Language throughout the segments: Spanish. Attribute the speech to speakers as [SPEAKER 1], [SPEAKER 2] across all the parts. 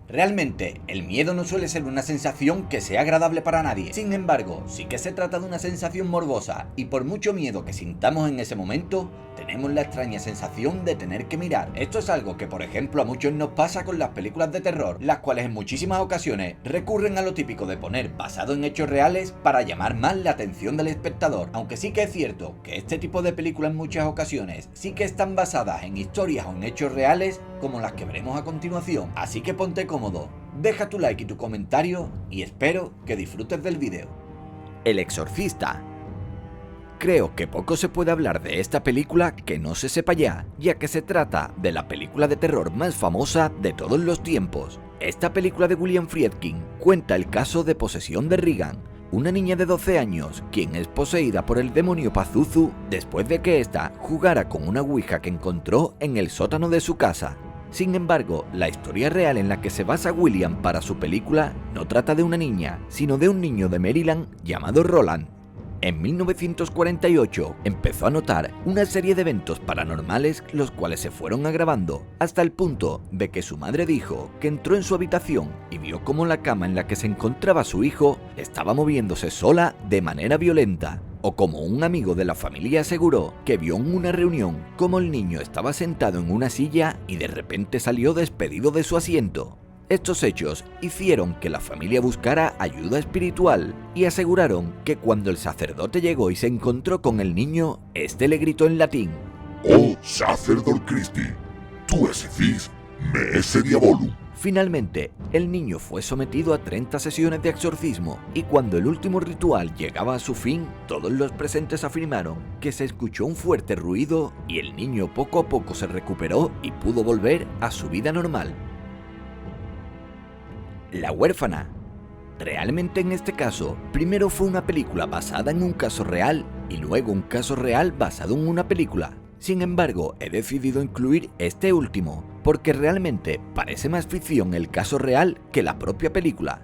[SPEAKER 1] Realmente, el miedo no suele ser una sensación que sea agradable para nadie. Sin embargo, sí que se trata de una sensación morbosa, y por mucho miedo que sintamos en ese momento, tenemos la extraña sensación de tener que mirar. Esto es algo que, por ejemplo, a muchos nos pasa con las películas de terror, las cuales en muchísimas ocasiones recurren a lo típico de poner basado en hechos reales para llamar más la atención del espectador. Aunque sí que es cierto que este tipo de películas en muchas ocasiones sí que están basadas en historias o en hechos reales, como las que veremos a continuación. Así que ponte cómodo, deja tu like y tu comentario y espero que disfrutes del vídeo. El Exorcista. Creo que poco se puede hablar de esta película que no se sepa ya que se trata de la película de terror más famosa de todos los tiempos. Esta película de William Friedkin cuenta el caso de posesión de Regan, una niña de 12 años quien es poseída por el demonio Pazuzu después de que ésta jugara con una ouija que encontró en el sótano de su casa. Sin embargo, la historia real en la que se basa William para su película no trata de una niña, sino de un niño de Maryland llamado Roland. En 1948 empezó a notar una serie de eventos paranormales, los cuales se fueron agravando hasta el punto de que su madre dijo que entró en su habitación y vio cómo la cama en la que se encontraba su hijo estaba moviéndose sola de manera violenta, o como un amigo de la familia aseguró que vio en una reunión cómo el niño estaba sentado en una silla y de repente salió despedido de su asiento. Estos hechos hicieron que la familia buscara ayuda espiritual y aseguraron que cuando el sacerdote llegó y se encontró con el niño, este le gritó en latín:
[SPEAKER 2] «Oh Sacerdor Christi, tu esse me esse diabolum».
[SPEAKER 1] Finalmente, el niño fue sometido a 30 sesiones de exorcismo y cuando el último ritual llegaba a su fin, todos los presentes afirmaron que se escuchó un fuerte ruido y el niño poco a poco se recuperó y pudo volver a su vida normal. La huérfana. Realmente en este caso, primero fue una película basada en un caso real y luego un caso real basado en una película. Sin embargo, he decidido incluir este último, porque realmente parece más ficción el caso real que la propia película.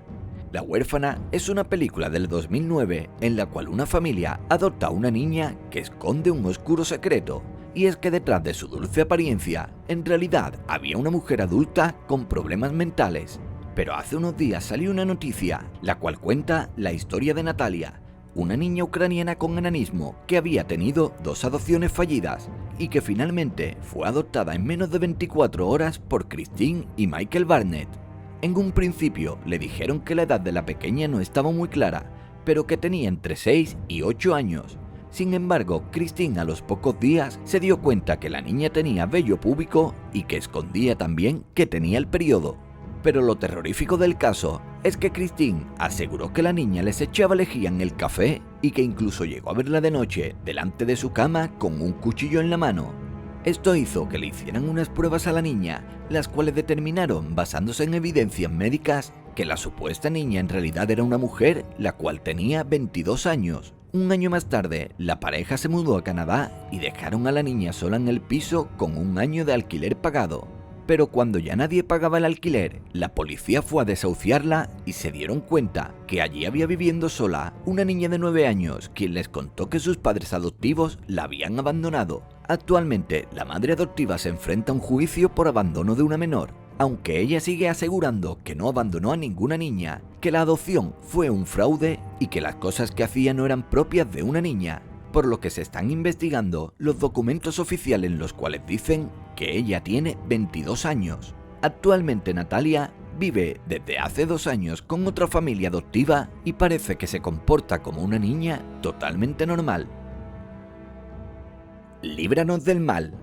[SPEAKER 1] La huérfana es una película del 2009 en la cual una familia adopta a una niña que esconde un oscuro secreto, y es que detrás de su dulce apariencia, en realidad había una mujer adulta con problemas mentales. Pero hace unos días salió una noticia, la cual cuenta la historia de Natalia, una niña ucraniana con enanismo que había tenido 2 adopciones fallidas y que finalmente fue adoptada en menos de 24 horas por Christine y Michael Barnett. En un principio le dijeron que la edad de la pequeña no estaba muy clara, pero que tenía entre 6 y 8 años. Sin embargo, Christine a los pocos días se dio cuenta que la niña tenía vello púbico y que escondía también que tenía el periodo. Pero lo terrorífico del caso es que Christine aseguró que la niña les echaba lejía en el café y que incluso llegó a verla de noche delante de su cama con un cuchillo en la mano. Esto hizo que le hicieran unas pruebas a la niña, las cuales determinaron, basándose en evidencias médicas, que la supuesta niña en realidad era una mujer, la cual tenía 22 años. Un año más tarde, la pareja se mudó a Canadá y dejaron a la niña sola en el piso con un año de alquiler pagado. Pero cuando ya nadie pagaba el alquiler, la policía fue a desahuciarla y se dieron cuenta que allí había viviendo sola una niña de 9 años, quien les contó que sus padres adoptivos la habían abandonado. Actualmente, la madre adoptiva se enfrenta a un juicio por abandono de una menor, aunque ella sigue asegurando que no abandonó a ninguna niña, que la adopción fue un fraude y que las cosas que hacía no eran propias de una niña, por lo que se están investigando los documentos oficiales en los cuales dicen que ella tiene 22 años. Actualmente Natalia vive desde hace 2 años con otra familia adoptiva y parece que se comporta como una niña totalmente normal. Líbranos del mal.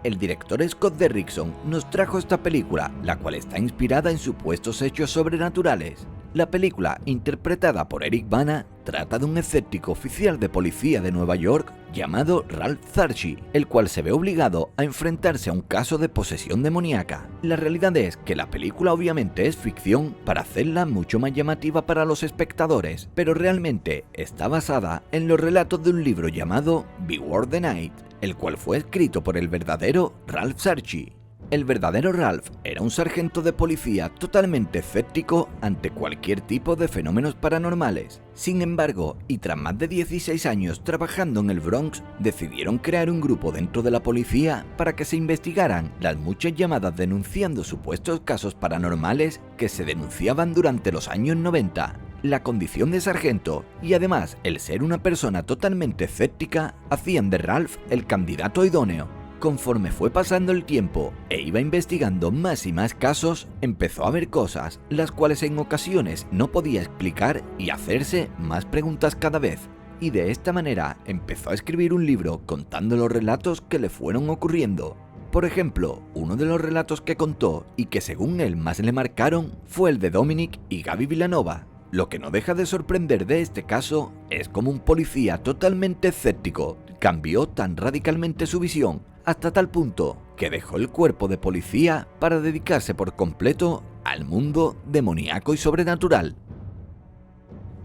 [SPEAKER 1] El director Scott Derrickson nos trajo esta película, la cual está inspirada en supuestos hechos sobrenaturales. La película, interpretada por Eric Bana, trata de un escéptico oficial de policía de Nueva York llamado Ralph Zarchi, el cual se ve obligado a enfrentarse a un caso de posesión demoníaca. La realidad es que la película obviamente es ficción para hacerla mucho más llamativa para los espectadores, pero realmente está basada en los relatos de un libro llamado Beware the Night, el cual fue escrito por el verdadero Ralph Zarchi. El verdadero Ralph era un sargento de policía totalmente escéptico ante cualquier tipo de fenómenos paranormales. Sin embargo, y tras más de 16 años trabajando en el Bronx, decidieron crear un grupo dentro de la policía para que se investigaran las muchas llamadas denunciando supuestos casos paranormales que se denunciaban durante los años 90. La condición de sargento y además el ser una persona totalmente escéptica hacían de Ralph el candidato idóneo. Conforme fue pasando el tiempo e iba investigando más y más casos, empezó a ver cosas las cuales en ocasiones no podía explicar y hacerse más preguntas cada vez. Y de esta manera empezó a escribir un libro contando los relatos que le fueron ocurriendo. Por ejemplo, uno de los relatos que contó y que según él más le marcaron fue el de Dominic y Gaby Villanova. Lo que no deja de sorprender de este caso es cómo un policía totalmente escéptico cambió tan radicalmente su visión hasta tal punto que dejó el cuerpo de policía para dedicarse por completo al mundo demoníaco y sobrenatural.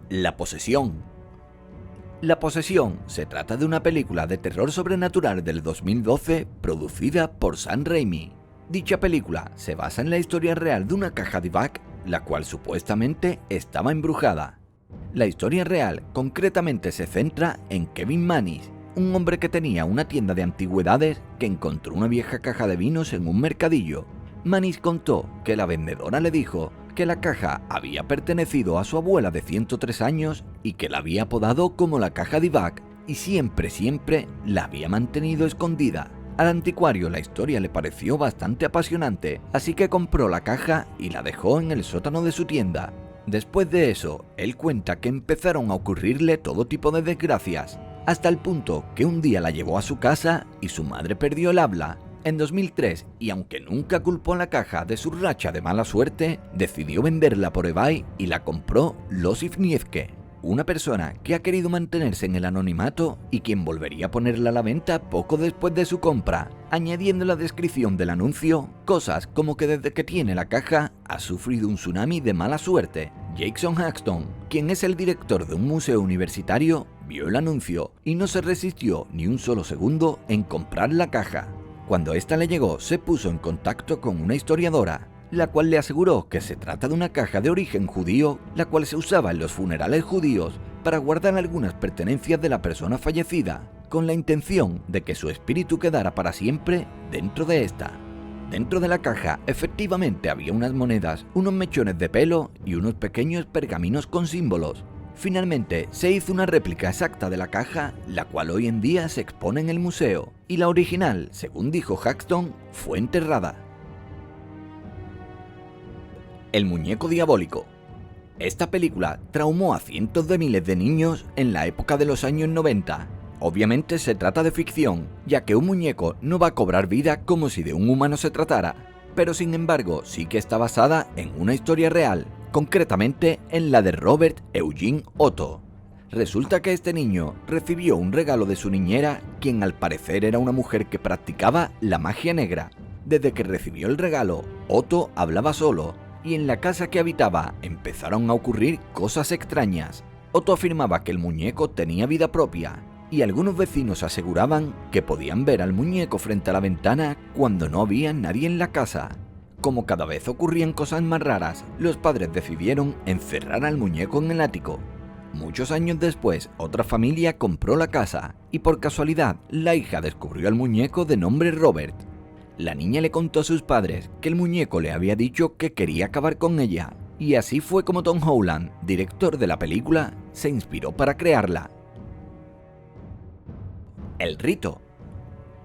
[SPEAKER 1] La posesión. La posesión se trata de una película de terror sobrenatural del 2012 producida por Sam Raimi. Dicha película se basa en la historia real de una caja de Bach, la cual supuestamente estaba embrujada. La historia real concretamente se centra en Kevin Mannis, un hombre que tenía una tienda de antigüedades que encontró una vieja caja de vinos en un mercadillo. Mannis contó que la vendedora le dijo que la caja había pertenecido a su abuela de 103 años y que la había apodado como la caja de Bach y siempre la había mantenido escondida. Al anticuario la historia le pareció bastante apasionante, así que compró la caja y la dejó en el sótano de su tienda. Después de eso, él cuenta que empezaron a ocurrirle todo tipo de desgracias, hasta el punto que un día la llevó a su casa y su madre perdió el habla. En 2003, y aunque nunca culpó la caja de su racha de mala suerte, decidió venderla por eBay y la compró Losif Niezke, una persona que ha querido mantenerse en el anonimato y quien volvería a ponerla a la venta poco después de su compra, añadiendo en la descripción del anuncio cosas como que desde que tiene la caja ha sufrido un tsunami de mala suerte. Jason Haxton, quien es el director de un museo universitario, vio el anuncio y no se resistió ni un solo segundo en comprar la caja. Cuando esta le llegó, se puso en contacto con una historiadora, la cual le aseguró que se trata de una caja de origen judío, la cual se usaba en los funerales judíos para guardar algunas pertenencias de la persona fallecida, con la intención de que su espíritu quedara para siempre dentro de esta. Dentro de la caja efectivamente había unas monedas, unos mechones de pelo y unos pequeños pergaminos con símbolos. Finalmente se hizo una réplica exacta de la caja, la cual hoy en día se expone en el museo, y la original, según dijo Haxton, fue enterrada. El muñeco diabólico. Esta película traumó a cientos de miles de niños en la época de los años 90. Obviamente se trata de ficción, ya que un muñeco no va a cobrar vida como si de un humano se tratara, pero sin embargo sí que está basada en una historia real, concretamente en la de Robert Eugene Otto. Resulta que este niño recibió un regalo de su niñera, quien al parecer era una mujer que practicaba la magia negra. Desde que recibió el regalo, Otto hablaba solo, y en la casa que habitaba empezaron a ocurrir cosas extrañas. Otto afirmaba que el muñeco tenía vida propia, y algunos vecinos aseguraban que podían ver al muñeco frente a la ventana cuando no había nadie en la casa. Como cada vez ocurrían cosas más raras, los padres decidieron encerrar al muñeco en el ático. Muchos años después, otra familia compró la casa, y por casualidad, la hija descubrió al muñeco de nombre Robert. La niña le contó a sus padres que el muñeco le había dicho que quería acabar con ella, y así fue como Tom Holland, director de la película, se inspiró para crearla. El rito.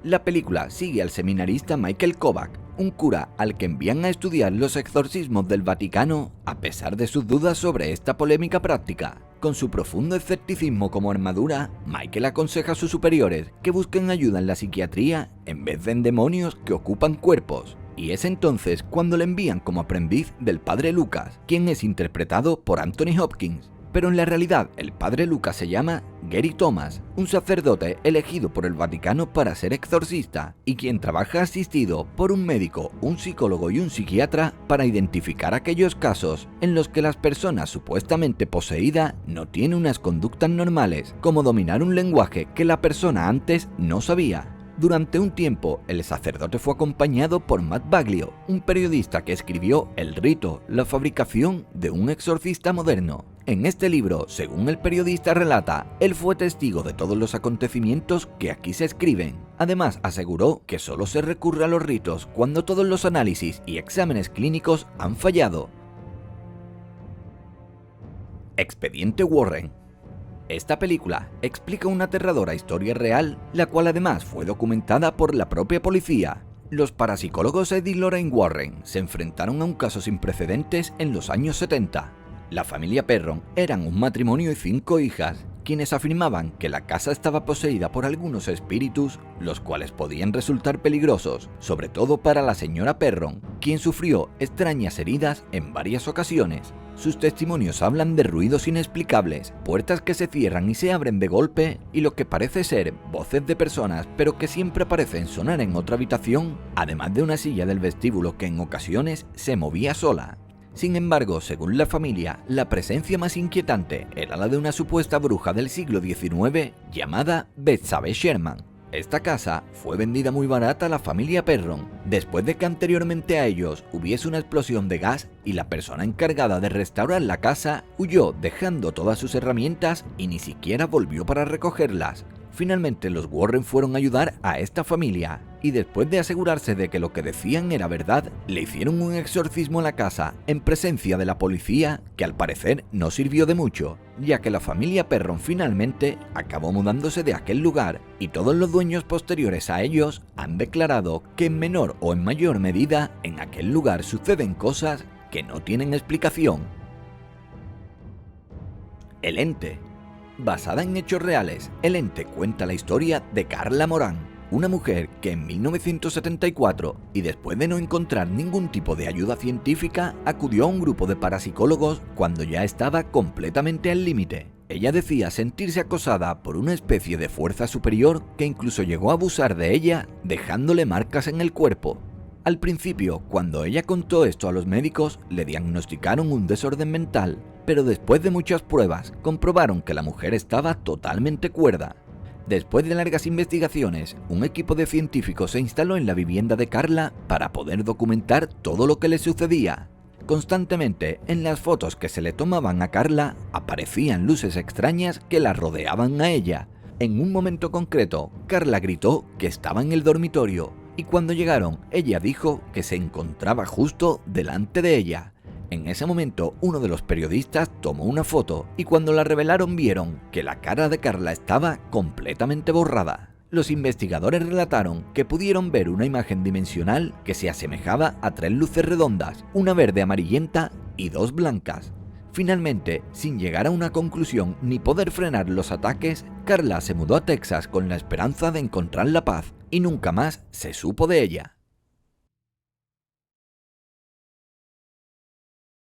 [SPEAKER 1] La película sigue al seminarista Michael Kovac, un cura al que envían a estudiar los exorcismos del Vaticano a pesar de sus dudas sobre esta polémica práctica. Con su profundo escepticismo como armadura, Michael aconseja a sus superiores que busquen ayuda en la psiquiatría en vez de en demonios que ocupan cuerpos. Y es entonces cuando le envían como aprendiz del padre Lucas, quien es interpretado por Anthony Hopkins. Pero en la realidad el padre Lucas se llama Gary Thomas, un sacerdote elegido por el Vaticano para ser exorcista y quien trabaja asistido por un médico, un psicólogo y un psiquiatra para identificar aquellos casos en los que las personas supuestamente poseídas no tienen unas conductas normales, como dominar un lenguaje que la persona antes no sabía. Durante un tiempo, el sacerdote fue acompañado por Matt Baglio, un periodista que escribió El rito, la fabricación de un exorcista moderno. En este libro, según el periodista relata, él fue testigo de todos los acontecimientos que aquí se escriben. Además, aseguró que solo se recurre a los ritos cuando todos los análisis y exámenes clínicos han fallado. Expediente Warren. Esta película explica una aterradora historia real, la cual además fue documentada por la propia policía. Los parapsicólogos Ed y Lorraine Warren se enfrentaron a un caso sin precedentes en los años 70. La familia Perron eran un matrimonio y 5 hijas, quienes afirmaban que la casa estaba poseída por algunos espíritus, los cuales podían resultar peligrosos, sobre todo para la señora Perron, quien sufrió extrañas heridas en varias ocasiones. Sus testimonios hablan de ruidos inexplicables, puertas que se cierran y se abren de golpe, y lo que parece ser voces de personas, pero que siempre parecen sonar en otra habitación, además de una silla del vestíbulo que en ocasiones se movía sola. Sin embargo, según la familia, la presencia más inquietante era la de una supuesta bruja del siglo XIX llamada Betsabe Sherman. Esta casa fue vendida muy barata a la familia Perron, después de que anteriormente a ellos hubiese una explosión de gas y la persona encargada de restaurar la casa huyó dejando todas sus herramientas y ni siquiera volvió para recogerlas. Finalmente los Warren fueron a ayudar a esta familia y después de asegurarse de que lo que decían era verdad, le hicieron un exorcismo a la casa en presencia de la policía, que al parecer no sirvió de mucho, ya que la familia Perron finalmente acabó mudándose de aquel lugar y todos los dueños posteriores a ellos han declarado que en menor o en mayor medida en aquel lugar suceden cosas que no tienen explicación. El ente. Basada en hechos reales, El ente cuenta la historia de Carla Moran, una mujer que en 1974, y después de no encontrar ningún tipo de ayuda científica, acudió a un grupo de parapsicólogos cuando ya estaba completamente al límite. Ella decía sentirse acosada por una especie de fuerza superior que incluso llegó a abusar de ella, dejándole marcas en el cuerpo. Al principio, cuando ella contó esto a los médicos, le diagnosticaron un desorden mental, pero después de muchas pruebas, comprobaron que la mujer estaba totalmente cuerda. Después de largas investigaciones, un equipo de científicos se instaló en la vivienda de Carla para poder documentar todo lo que le sucedía. Constantemente, en las fotos que se le tomaban a Carla, aparecían luces extrañas que la rodeaban a ella. En un momento concreto, Carla gritó que estaba en el dormitorio, y cuando llegaron, ella dijo que se encontraba justo delante de ella. En ese momento, uno de los periodistas tomó una foto y cuando la revelaron vieron que la cara de Carla estaba completamente borrada. Los investigadores relataron que pudieron ver una imagen dimensional que se asemejaba a 3 luces redondas, una verde amarillenta y 2 blancas. Finalmente, sin llegar a una conclusión ni poder frenar los ataques, Carla se mudó a Texas con la esperanza de encontrar la paz y nunca más se supo de ella.